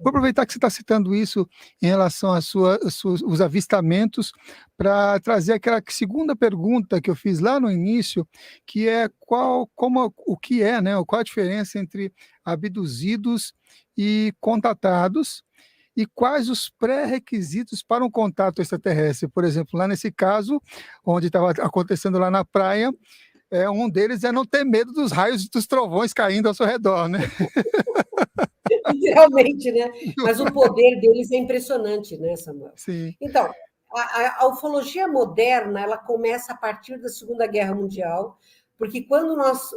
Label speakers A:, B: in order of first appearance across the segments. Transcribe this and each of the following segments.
A: Vou aproveitar que você está citando isso em relação os avistamentos, para trazer aquela segunda pergunta que eu fiz lá no início, que é o que é, né? Qual a diferença entre abduzidos e contatados, e quais os pré-requisitos para um contato extraterrestre. Por exemplo, lá nesse caso, onde estava acontecendo lá na praia, um deles é não ter medo dos raios e dos trovões caindo ao seu redor, né?
B: Literalmente, né? Mas o poder deles é impressionante, né, Samuel?
A: Sim.
B: Então, a ufologia moderna, ela começa a partir da Segunda Guerra Mundial, porque quando nós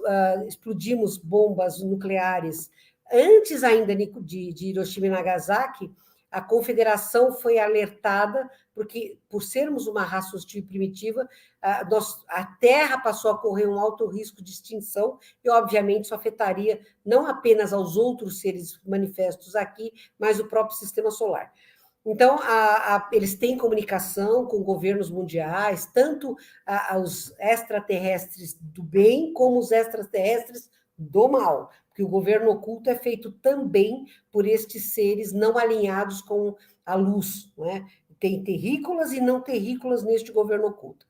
B: explodimos bombas nucleares, antes ainda de Hiroshima e Nagasaki, a Confederação foi alertada, porque por sermos uma raça hostil e primitiva, a Terra passou a correr um alto risco de extinção, e obviamente isso afetaria não apenas aos outros seres manifestos aqui, mas o próprio sistema solar. Então, eles têm comunicação com governos mundiais, tanto os extraterrestres do bem como os extraterrestres do mal, porque o governo oculto é feito também por estes seres não alinhados com a luz, né? Tem terrícolas e não terrícolas neste governo oculto.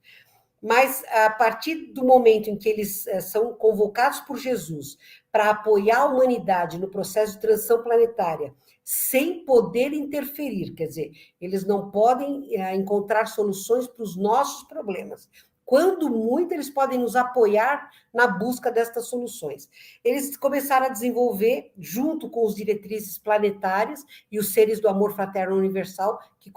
B: Mas, a partir do momento em que eles são convocados por Jesus para apoiar a humanidade no processo de transição planetária, sem poder interferir, quer dizer, eles não podem encontrar soluções para os nossos problemas. Quando muito, eles podem nos apoiar na busca destas soluções. Eles começaram a desenvolver, junto com os diretrizes planetárias e os seres do amor fraterno universal, que,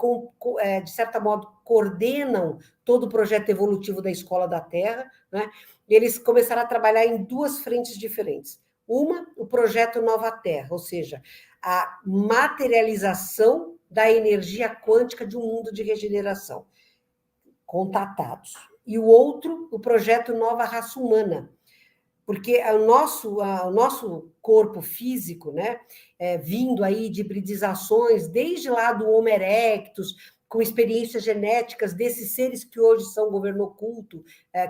B: de certo modo, coordenam todo o projeto evolutivo da Escola da Terra, né? Eles começaram a trabalhar em duas frentes diferentes. Uma, o projeto Nova Terra, ou seja, a materialização da energia quântica de um mundo de regeneração, contatados. E o outro, o projeto Nova Raça Humana, porque o nosso corpo físico, né, vindo aí de hibridizações, desde lá do Homo erectus, com experiências genéticas desses seres que hoje são governo oculto,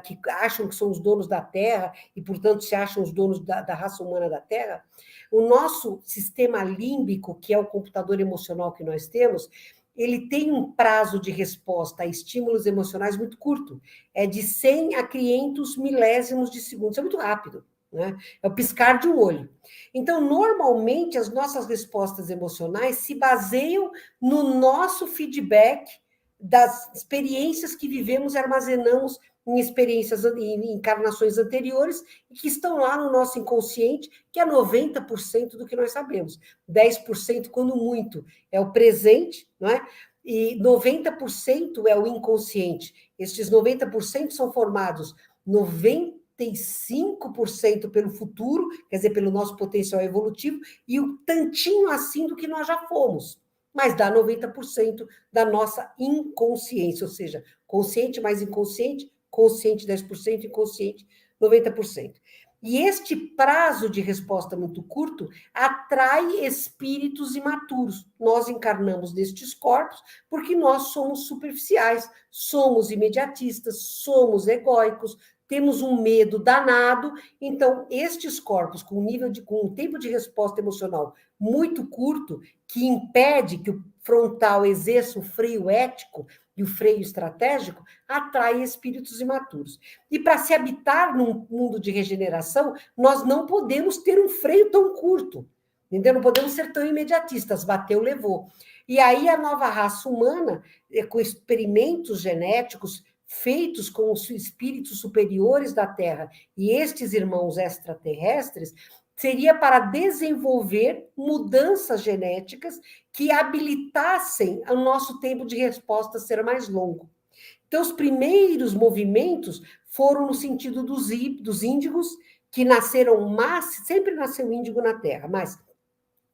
B: que acham que são os donos da Terra e, portanto, se acham os donos da raça humana da Terra, o nosso sistema límbico, que é o computador emocional que nós temos, ele tem um prazo de resposta a estímulos emocionais muito curto, é de 100 a 500 milésimos de segundo, isso é muito rápido, né? É o piscar de um olho. Então, normalmente, as nossas respostas emocionais se baseiam no nosso feedback das experiências que vivemos e armazenamos em experiências, em encarnações anteriores, e que estão lá no nosso inconsciente, que é 90% do que nós sabemos. 10%, quando muito, é o presente, não é? E 90% é o inconsciente. Estes 90% são formados 95% pelo futuro, quer dizer, pelo nosso potencial evolutivo, e o tantinho assim do que nós já fomos. Mas dá 90% da nossa inconsciência, ou seja, consciente mais inconsciente, consciente 10%, inconsciente 90%. E este prazo de resposta muito curto atrai espíritos imaturos. Nós encarnamos nestes corpos porque nós somos superficiais, somos imediatistas, somos egóicos, temos um medo danado. Então, estes corpos com um tempo de resposta emocional muito curto, que impede que o frontal exerça o freio ético e o freio estratégico, atrai espíritos imaturos. E para se habitar num mundo de regeneração, nós não podemos ter um freio tão curto, entendeu? Não podemos ser tão imediatistas, bateu, levou. E aí a nova raça humana, com experimentos genéticos feitos com os espíritos superiores da Terra e estes irmãos extraterrestres, seria para desenvolver mudanças genéticas que habilitassem o nosso tempo de resposta ser mais longo. Então, os primeiros movimentos foram no sentido dos índigos, que nasceram, sempre nasceu índigo na Terra, mas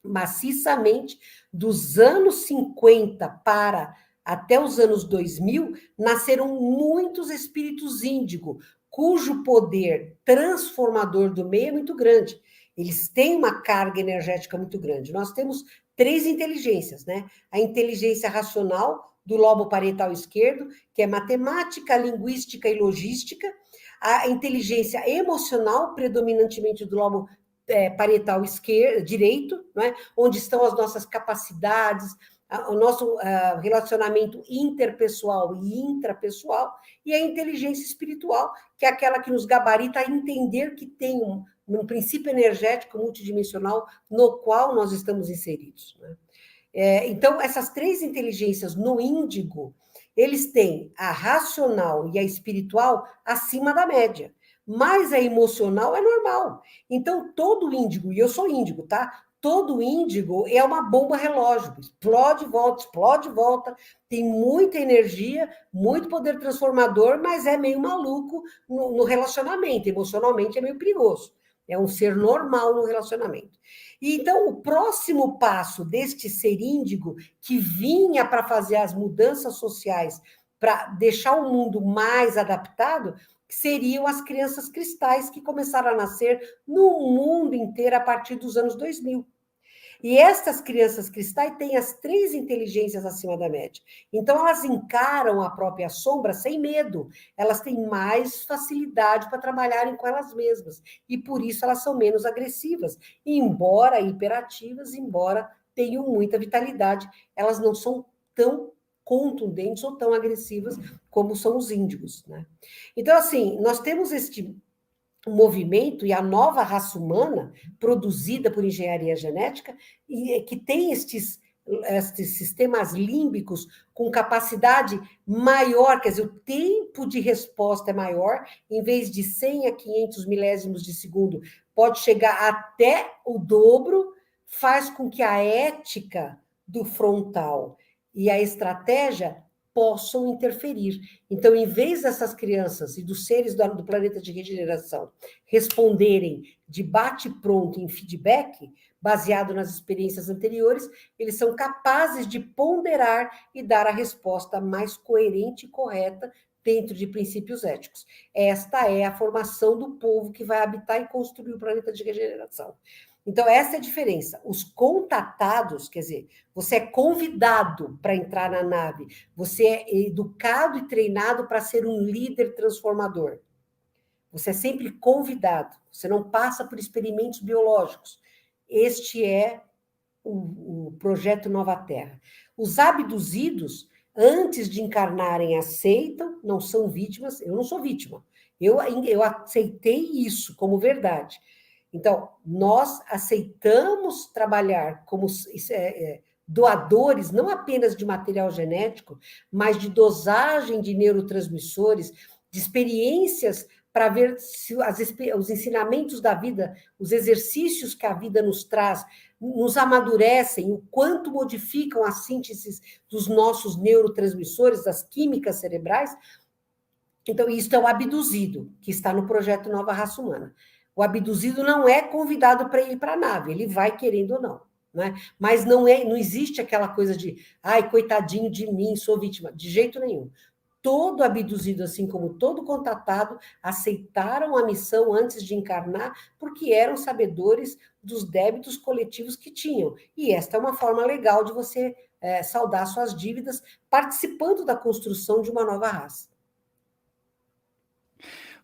B: maciçamente, dos anos 50 para até os anos 2000, nasceram muitos espíritos índigo, cujo poder transformador do meio é muito grande. Eles têm uma carga energética muito grande. Nós temos 3 inteligências, né? A inteligência racional do lobo parietal esquerdo, que é matemática, linguística e logística. A inteligência emocional, predominantemente do lobo parietal direito, né? Onde estão as nossas capacidades, o nosso relacionamento interpessoal e intrapessoal, e a inteligência espiritual, que é aquela que nos gabarita a entender que tem um princípio energético multidimensional no qual nós estamos inseridos, né? Então, essas três inteligências no índigo, eles têm a racional e a espiritual acima da média, mas a emocional é normal. Então, todo índigo, e eu sou índigo, tá? Todo índigo é uma bomba relógio, explode e volta, tem muita energia, muito poder transformador, mas é meio maluco no relacionamento, emocionalmente é meio perigoso. É um ser normal no relacionamento. E então, o próximo passo deste ser índigo, que vinha para fazer as mudanças sociais, para deixar o mundo mais adaptado, seriam as crianças cristais que começaram a nascer no mundo inteiro a partir dos anos 2000. E estas crianças cristais têm as três inteligências acima da média. Então, elas encaram a própria sombra sem medo. Elas têm mais facilidade para trabalharem com elas mesmas. E por isso elas são menos agressivas. Embora hiperativas, embora tenham muita vitalidade, elas não são tão contundentes ou tão agressivas como são os índigos, né? Então, assim, nós temos este movimento e a nova raça humana produzida por engenharia genética e que tem estes sistemas límbicos com capacidade maior, quer dizer, o tempo de resposta é maior, em vez de 100 a 500 milésimos de segundo, pode chegar até o dobro, faz com que a ética do frontal e a estratégia possam interferir. Então, em vez dessas crianças e dos seres do planeta de regeneração responderem de bate-pronto em feedback, baseado nas experiências anteriores, eles são capazes de ponderar e dar a resposta mais coerente e correta dentro de princípios éticos. Esta é a formação do povo que vai habitar e construir o planeta de regeneração. Então, essa é a diferença. Os contatados, quer dizer, você é convidado para entrar na nave, você é educado e treinado para ser um líder transformador. Você é sempre convidado, você não passa por experimentos biológicos. Este é o projeto Nova Terra. Os abduzidos, antes de encarnarem, aceitam, não são vítimas. Eu não sou vítima. Eu aceitei isso como verdade. Então, nós aceitamos trabalhar como doadores, não apenas de material genético, mas de dosagem de neurotransmissores, de experiências para ver se os ensinamentos da vida, os exercícios que a vida nos traz, nos amadurecem, o quanto modificam a síntese dos nossos neurotransmissores, das químicas cerebrais. Então, isso é o abduzido, que está no projeto Nova Raça Humana. O abduzido não é convidado para ir para a nave, ele vai querendo ou não, né? Mas não existe aquela coisa de, ai, coitadinho de mim, sou vítima, de jeito nenhum. Todo abduzido, assim como todo contatado, aceitaram a missão antes de encarnar, porque eram sabedores dos débitos coletivos que tinham. E esta é uma forma legal de você saldar suas dívidas, participando da construção de uma nova raça.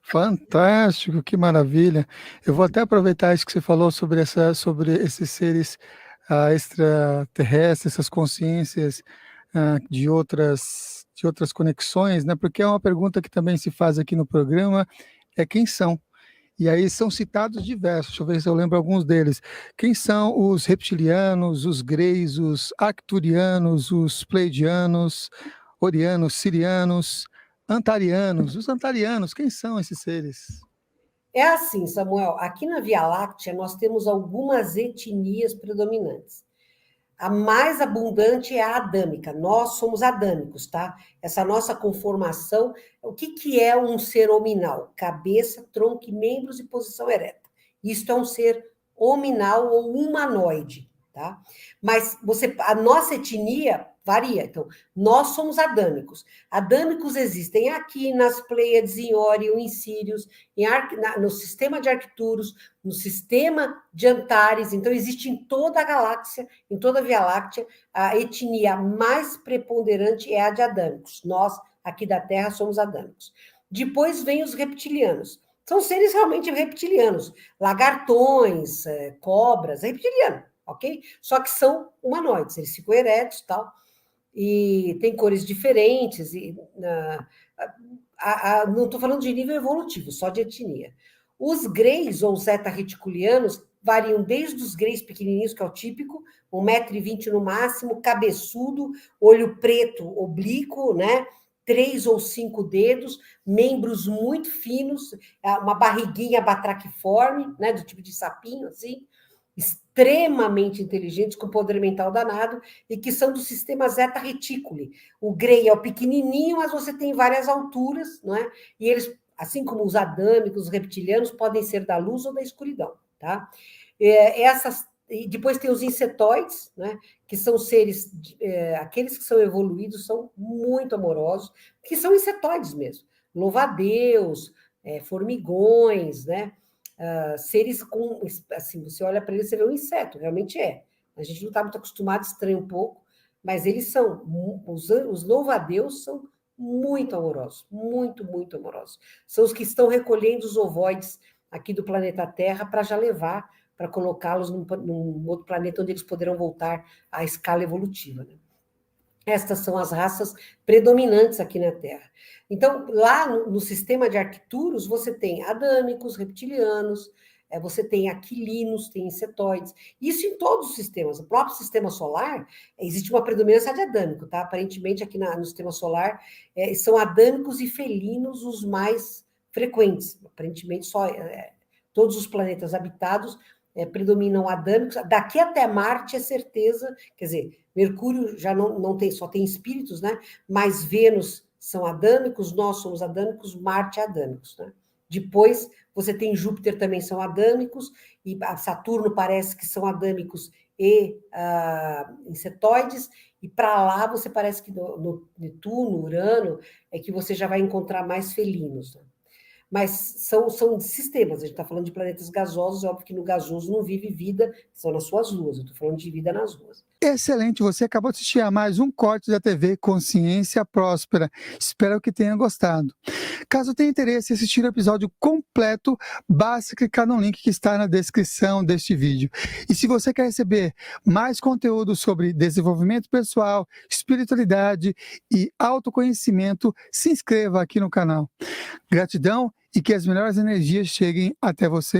A: Fantástico, que maravilha. Eu vou até aproveitar isso que você falou sobre esses seres extraterrestres, essas consciências de outras conexões, né? Porque é uma pergunta que também se faz aqui no programa, é quem são? E aí são citados diversos, deixa eu ver se eu lembro alguns deles. Quem são os reptilianos, os greys, os arcturianos, os pleiadianos, orianos, sirianos, antarianos. Os antarianos, quem são esses seres?
B: É assim, Samuel, aqui na Via Láctea nós temos algumas etnias predominantes. A mais abundante é a adâmica. Nós somos adâmicos, tá? Essa nossa conformação, o que é um ser hominal? Cabeça, tronco, membros e posição ereta. Isto é um ser hominal ou humanoide, tá? Mas a nossa etnia varia. Então, nós somos adâmicos. Adâmicos existem aqui nas Pleiades, em Órion, em Sírios, no sistema de Arcturus, no sistema de Antares. Então, existe em toda a galáxia, em toda a Via Láctea, a etnia mais preponderante é a de adâmicos. Nós, aqui da Terra, somos adâmicos. Depois vem os reptilianos. São seres realmente reptilianos, lagartões, cobras, reptiliano, ok? Só que são humanoides, eles ficam eretos e tal, e tem cores diferentes, e não estou falando de nível evolutivo, só de etnia. Os greys ou zeta reticulianos variam desde os greys pequenininhos, que é o típico, 1,20 m no máximo, cabeçudo, olho preto oblíquo, né? 3 ou 5 dedos, membros muito finos, uma barriguinha batraquiforme, né? Do tipo de sapinho, assim, extremamente inteligentes, com poder mental danado, e que são do sistema Zeta Reticuli. O Grey é o pequenininho, mas você tem várias alturas, não é? E eles, assim como os adâmicos, os reptilianos, podem ser da luz ou da escuridão, tá? E depois tem os insetoides, né? Que são seres, aqueles que são evoluídos são muito amorosos, que são insetoides mesmo. Louva-a-Deus, formigões, né? Seres com, assim, você olha para eles, você vê um inseto, realmente é. A gente não está muito acostumado, estranha um pouco, mas eles são, os louva-a-Deus são muito amorosos, muito, muito amorosos. São os que estão recolhendo os ovoides aqui do planeta Terra para já levar, para colocá-los num outro planeta onde eles poderão voltar à escala evolutiva, né? Estas são as raças predominantes aqui na Terra. Então, lá no sistema de Arcturus, você tem adâmicos, reptilianos, você tem aquilinos, tem insetoides. Isso em todos os sistemas. O próprio sistema solar, existe uma predominância de adâmico, tá? Aparentemente, aqui no sistema solar, são adâmicos e felinos os mais frequentes. Aparentemente, só todos os planetas habitados predominam adâmicos. Daqui até Marte é certeza, quer dizer, Mercúrio já não tem, só tem espíritos, né? Mas Vênus são adâmicos, nós somos adâmicos, Marte é adâmicos, né? Depois você tem Júpiter também são adâmicos, e Saturno parece que são adâmicos e insetoides, e para lá você parece que no Netuno, Urano, é que você já vai encontrar mais felinos, né? Mas são sistemas, a gente está falando de planetas gasosos, é óbvio que no gasoso não vive vida, são nas suas luas, eu estou falando de vida nas luas.
A: Excelente, você acabou de assistir a mais um corte da TV Consciência Próspera. Espero que tenha gostado. Caso tenha interesse em assistir o episódio completo, basta clicar no link que está na descrição deste vídeo. E se você quer receber mais conteúdo sobre desenvolvimento pessoal, espiritualidade e autoconhecimento, se inscreva aqui no canal. Gratidão e que as melhores energias cheguem até você.